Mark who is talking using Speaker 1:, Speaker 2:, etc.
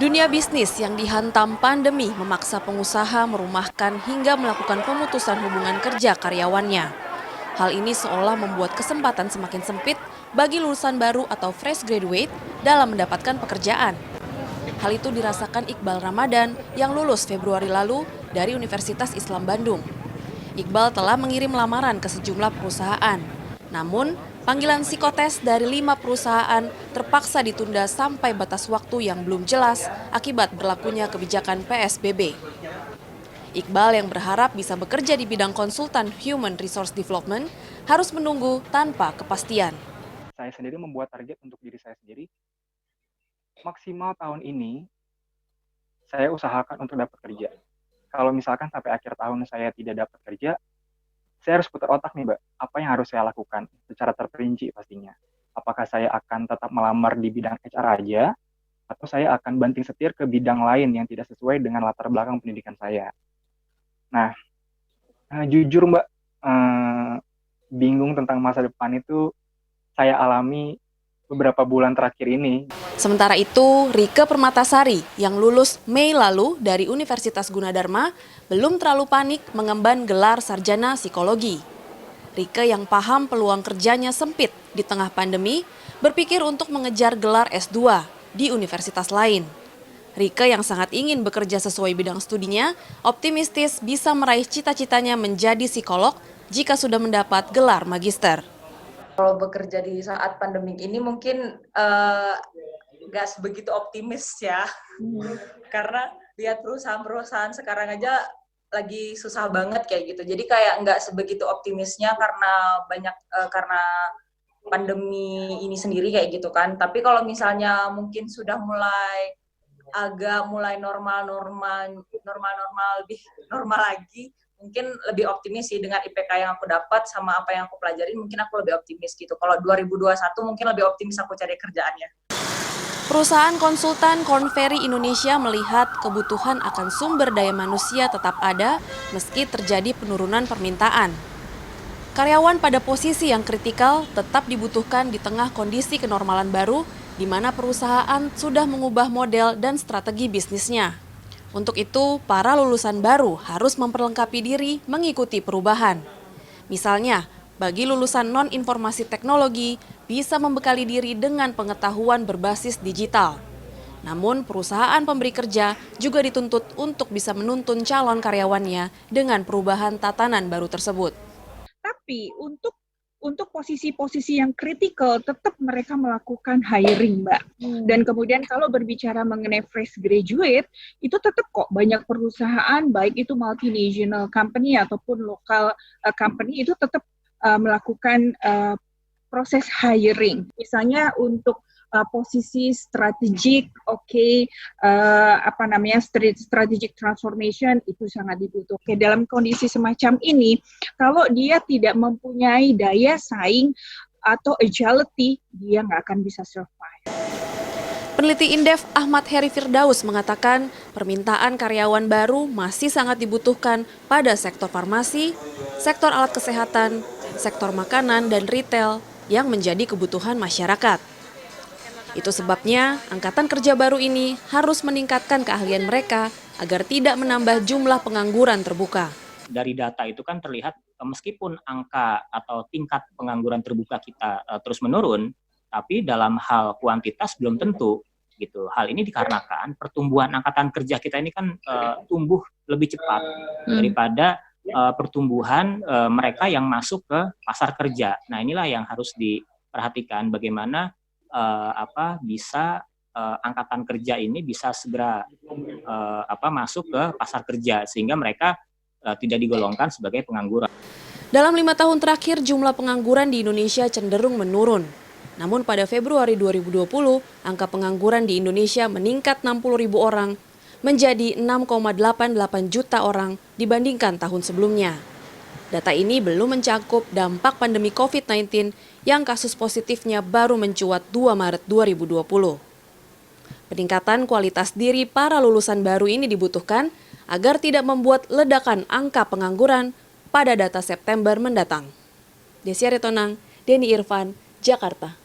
Speaker 1: Dunia bisnis yang dihantam pandemi memaksa pengusaha merumahkan hingga melakukan pemutusan hubungan kerja karyawannya. Hal ini seolah membuat kesempatan semakin sempit bagi lulusan baru atau fresh graduate dalam mendapatkan pekerjaan. Hal itu dirasakan Iqbal Ramadan yang lulus Februari lalu dari Universitas Islam Bandung. Iqbal telah mengirim lamaran ke sejumlah perusahaan. Namun, panggilan psikotes dari 5 perusahaan terpaksa ditunda sampai batas waktu yang belum jelas akibat berlakunya kebijakan PSBB. Iqbal yang berharap bisa bekerja di bidang konsultan Human Resource Development harus menunggu tanpa kepastian.
Speaker 2: Saya sendiri membuat target untuk diri saya sendiri. Maksimal tahun ini, saya usahakan untuk dapat kerja. Kalau misalkan sampai akhir tahun saya tidak dapat kerja, saya harus putar otak nih, Mbak. Apa yang harus saya lakukan secara terperinci pastinya. Apakah saya akan tetap melamar di bidang HR aja, atau saya akan banting setir ke bidang lain yang tidak sesuai dengan latar belakang pendidikan saya. Nah, jujur Mbak, bingung tentang masa depan itu saya alami beberapa bulan terakhir ini.
Speaker 1: Sementara itu, Rike Permatasari yang lulus Mei lalu dari Universitas Gunadarma belum terlalu panik mengemban gelar sarjana psikologi. Rike yang paham peluang kerjanya sempit di tengah pandemi, berpikir untuk mengejar gelar S2 di universitas lain. Rike yang sangat ingin bekerja sesuai bidang studinya, optimistis bisa meraih cita-citanya menjadi psikolog jika sudah mendapat gelar magister.
Speaker 3: Kalau bekerja di saat pandemi ini mungkin nggak sebegitu optimis ya, karena lihat perusahaan-perusahaan sekarang aja lagi susah banget kayak gitu. Jadi kayak nggak sebegitu optimisnya karena pandemi ini sendiri kayak gitu kan. Tapi kalau misalnya mungkin sudah mulai normal lebih normal lagi, mungkin lebih optimis sih dengan IPK yang aku dapat sama apa yang aku pelajarin, mungkin aku lebih optimis gitu. Kalau 2021 mungkin lebih optimis aku cari kerjaannya.
Speaker 1: Perusahaan konsultan Korn Ferry Indonesia melihat kebutuhan akan sumber daya manusia tetap ada meski terjadi penurunan permintaan. Karyawan pada posisi yang kritikal tetap dibutuhkan di tengah kondisi kenormalan baru di mana perusahaan sudah mengubah model dan strategi bisnisnya. Untuk itu, para lulusan baru harus memperlengkapi diri mengikuti perubahan. Misalnya, bagi lulusan non-informasi teknologi bisa membekali diri dengan pengetahuan berbasis digital. Namun, perusahaan pemberi kerja juga dituntut untuk bisa menuntun calon karyawannya dengan perubahan tatanan baru tersebut.
Speaker 4: Tapi untuk posisi-posisi yang kritikal tetap mereka melakukan hiring, Mbak. Dan kemudian kalau berbicara mengenai fresh graduate, itu tetap kok banyak perusahaan, baik itu multinational company ataupun lokal company, itu tetap melakukan proses hiring. Misalnya untuk posisi strategik, strategic transformation itu sangat dibutuhkan. Dalam kondisi semacam ini, kalau dia tidak mempunyai daya saing atau agility, dia nggak akan bisa survive.
Speaker 1: Peneliti Indef Ahmad Heri Firdaus mengatakan permintaan karyawan baru masih sangat dibutuhkan pada sektor farmasi, sektor alat kesehatan, sektor makanan dan retail yang menjadi kebutuhan masyarakat. Itu sebabnya angkatan kerja baru ini harus meningkatkan keahlian mereka agar tidak menambah jumlah pengangguran terbuka.
Speaker 5: Dari data itu kan terlihat meskipun angka atau tingkat pengangguran terbuka kita terus menurun, tapi dalam hal kuantitas belum tentu gitu. Hal ini dikarenakan pertumbuhan angkatan kerja kita ini kan tumbuh lebih cepat daripada pertumbuhan mereka yang masuk ke pasar kerja. Nah, inilah yang harus diperhatikan bagaimana bisa angkatan kerja ini bisa segera masuk ke pasar kerja sehingga mereka tidak digolongkan sebagai pengangguran.
Speaker 1: Dalam 5 tahun terakhir jumlah pengangguran di Indonesia cenderung menurun. Namun pada Februari 2020, angka pengangguran di Indonesia meningkat 60.000 orang menjadi 6,88 juta orang dibandingkan tahun sebelumnya. Data ini belum mencakup dampak pandemi COVID-19 yang kasus positifnya baru mencuat 2 Maret 2020. Peningkatan kualitas diri para lulusan baru ini dibutuhkan agar tidak membuat ledakan angka pengangguran pada data September mendatang. Desy Aritonang, Denny Irfan, Jakarta.